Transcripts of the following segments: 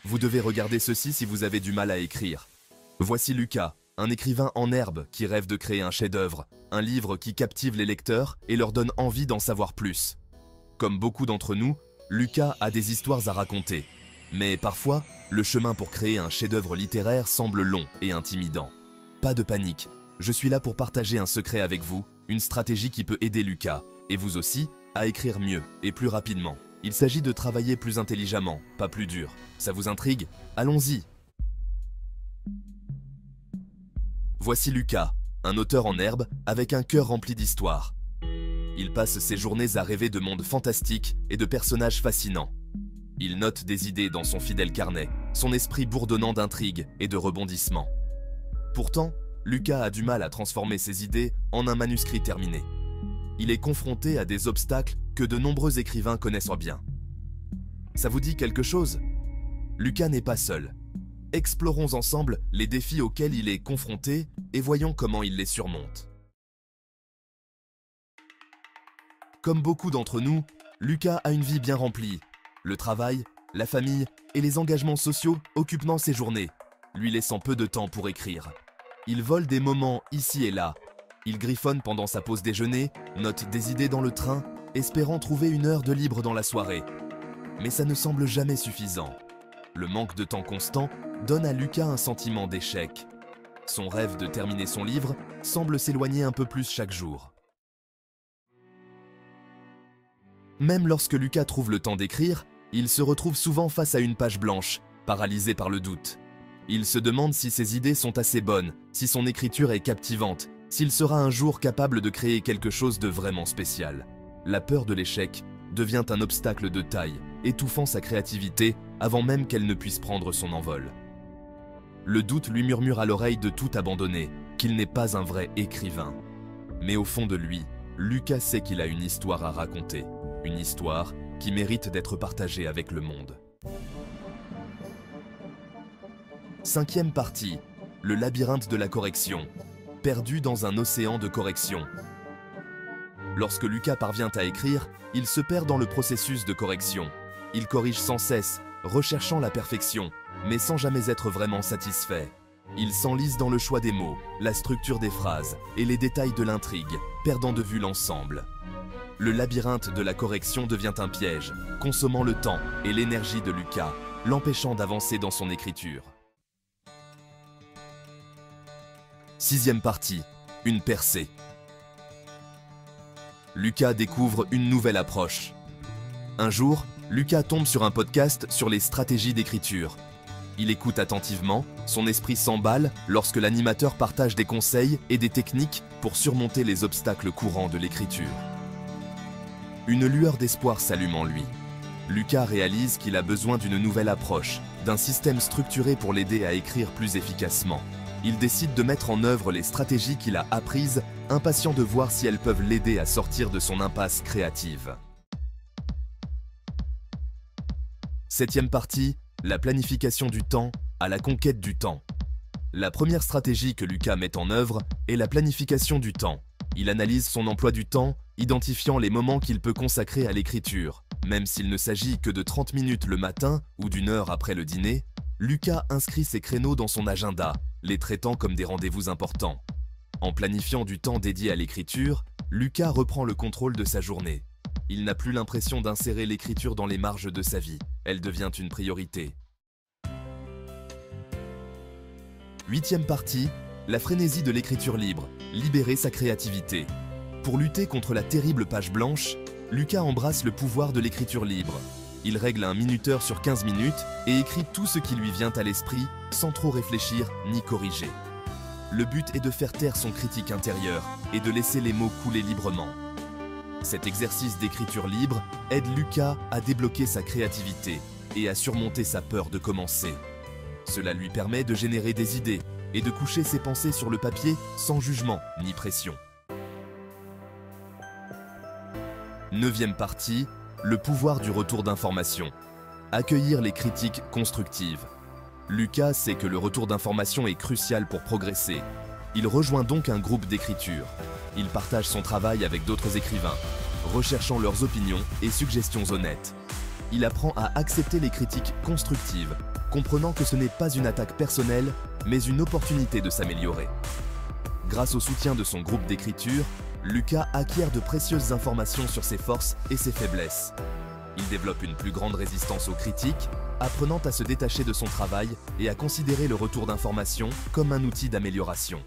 Vous devez regarder ceci si vous avez du mal à écrire. Voici Lucas, un écrivain en herbe qui rêve de créer un chef-d'œuvre, un livre qui captive les lecteurs et leur donne envie d'en savoir plus. Comme beaucoup d'entre nous, Lucas a des histoires à raconter. Mais parfois, le chemin pour créer un chef-d'œuvre littéraire semble long et intimidant. Pas de panique, je suis là pour partager un secret avec vous, une stratégie qui peut aider Lucas, et vous aussi, à écrire mieux et plus rapidement. Il s'agit de travailler plus intelligemment, pas plus dur. Ça vous intrigue? Allons-y! Voici Lucas, un auteur en herbe avec un cœur rempli d'histoires. Il passe ses journées à rêver de mondes fantastiques et de personnages fascinants. Il note des idées dans son fidèle carnet, son esprit bourdonnant d'intrigues et de rebondissements. Pourtant, Lucas a du mal à transformer ses idées en un manuscrit terminé. Il est confronté à des obstacles que de nombreux écrivains connaissent bien. Ça vous dit quelque chose? Lucas n'est pas seul. Explorons ensemble les défis auxquels il est confronté et voyons comment il les surmonte. Comme beaucoup d'entre nous, Lucas a une vie bien remplie. Le travail, la famille et les engagements sociaux occupent ses journées, lui laissant peu de temps pour écrire. Il vole des moments ici et là. Il griffonne pendant sa pause déjeuner, note des idées dans le train, espérant trouver une heure de libre dans la soirée. Mais ça ne semble jamais suffisant. Le manque de temps constant donne à Lucas un sentiment d'échec. Son rêve de terminer son livre semble s'éloigner un peu plus chaque jour. Même lorsque Lucas trouve le temps d'écrire, il se retrouve souvent face à une page blanche, paralysé par le doute. Il se demande si ses idées sont assez bonnes, si son écriture est captivante, s'il sera un jour capable de créer quelque chose de vraiment spécial. La peur de l'échec devient un obstacle de taille, étouffant sa créativité avant même qu'elle ne puisse prendre son envol. Le doute lui murmure à l'oreille de tout abandonner, qu'il n'est pas un vrai écrivain. Mais au fond de lui, Lucas sait qu'il a une histoire à raconter, une histoire qui mérite d'être partagée avec le monde. 5e partie, le labyrinthe de la correction, perdu dans un océan de correction. Lorsque Lucas parvient à écrire, il se perd dans le processus de correction. Il corrige sans cesse, recherchant la perfection, mais sans jamais être vraiment satisfait. Il s'enlise dans le choix des mots, la structure des phrases et les détails de l'intrigue, perdant de vue l'ensemble. Le labyrinthe de la correction devient un piège, consommant le temps et l'énergie de Lucas, l'empêchant d'avancer dans son écriture. 6e partie, une percée. Lucas découvre une nouvelle approche. Un jour, Lucas tombe sur un podcast sur les stratégies d'écriture. Il écoute attentivement, son esprit s'emballe lorsque l'animateur partage des conseils et des techniques pour surmonter les obstacles courants de l'écriture. Une lueur d'espoir s'allume en lui. Lucas réalise qu'il a besoin d'une nouvelle approche, d'un système structuré pour l'aider à écrire plus efficacement. Il décide de mettre en œuvre les stratégies qu'il a apprises, impatient de voir si elles peuvent l'aider à sortir de son impasse créative. 7e partie, la planification du temps à la conquête du temps. La première stratégie que Lucas met en œuvre est la planification du temps. Il analyse son emploi du temps, identifiant les moments qu'il peut consacrer à l'écriture. Même s'il ne s'agit que de 30 minutes le matin ou d'une heure après le dîner, Lucas inscrit ses créneaux dans son agenda, les traitant comme des rendez-vous importants. En planifiant du temps dédié à l'écriture, Lucas reprend le contrôle de sa journée. Il n'a plus l'impression d'insérer l'écriture dans les marges de sa vie. Elle devient une priorité. 8e partie, la frénésie de l'écriture libre, libérer sa créativité. Pour lutter contre la terrible page blanche, Lucas embrasse le pouvoir de l'écriture libre. Il règle un minuteur sur 15 minutes et écrit tout ce qui lui vient à l'esprit sans trop réfléchir ni corriger. Le but est de faire taire son critique intérieur et de laisser les mots couler librement. Cet exercice d'écriture libre aide Lucas à débloquer sa créativité et à surmonter sa peur de commencer. Cela lui permet de générer des idées et de coucher ses pensées sur le papier sans jugement ni pression. 9e partie, le pouvoir du retour d'information. Accueillir les critiques constructives. Lucas sait que le retour d'information est crucial pour progresser. Il rejoint donc un groupe d'écriture. Il partage son travail avec d'autres écrivains, recherchant leurs opinions et suggestions honnêtes. Il apprend à accepter les critiques constructives, comprenant que ce n'est pas une attaque personnelle, mais une opportunité de s'améliorer. Grâce au soutien de son groupe d'écriture, Lucas acquiert de précieuses informations sur ses forces et ses faiblesses. Il développe une plus grande résistance aux critiques, apprenant à se détacher de son travail et à considérer le retour d'informations comme un outil d'amélioration.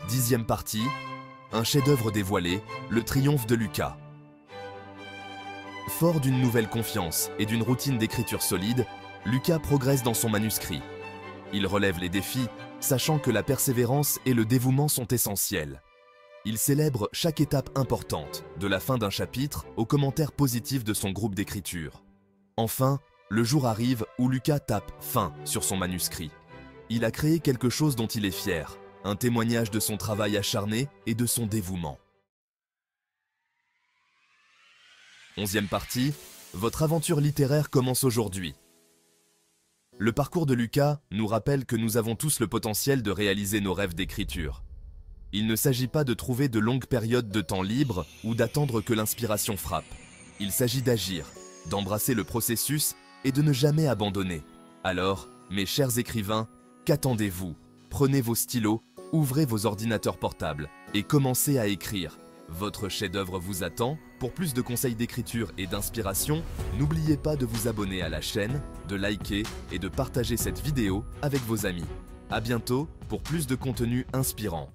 10e partie, un chef-d'œuvre dévoilé, le triomphe de Lucas. Fort d'une nouvelle confiance et d'une routine d'écriture solide, Lucas progresse dans son manuscrit. Il relève les défis, sachant que la persévérance et le dévouement sont essentiels. Il célèbre chaque étape importante, de la fin d'un chapitre aux commentaires positifs de son groupe d'écriture. Enfin, le jour arrive où Lucas tape « fin » sur son manuscrit. Il a créé quelque chose dont il est fier, un témoignage de son travail acharné et de son dévouement. 11e partie, votre aventure littéraire commence aujourd'hui. Le parcours de Lucas nous rappelle que nous avons tous le potentiel de réaliser nos rêves d'écriture. Il ne s'agit pas de trouver de longues périodes de temps libre ou d'attendre que l'inspiration frappe. Il s'agit d'agir, d'embrasser le processus et de ne jamais abandonner. Alors, mes chers écrivains, qu'attendez-vous? Prenez vos stylos, ouvrez vos ordinateurs portables et commencez à écrire. Votre chef-d'œuvre vous attend. Pour plus de conseils d'écriture et d'inspiration, n'oubliez pas de vous abonner à la chaîne, de liker et de partager cette vidéo avec vos amis. À bientôt pour plus de contenu inspirant.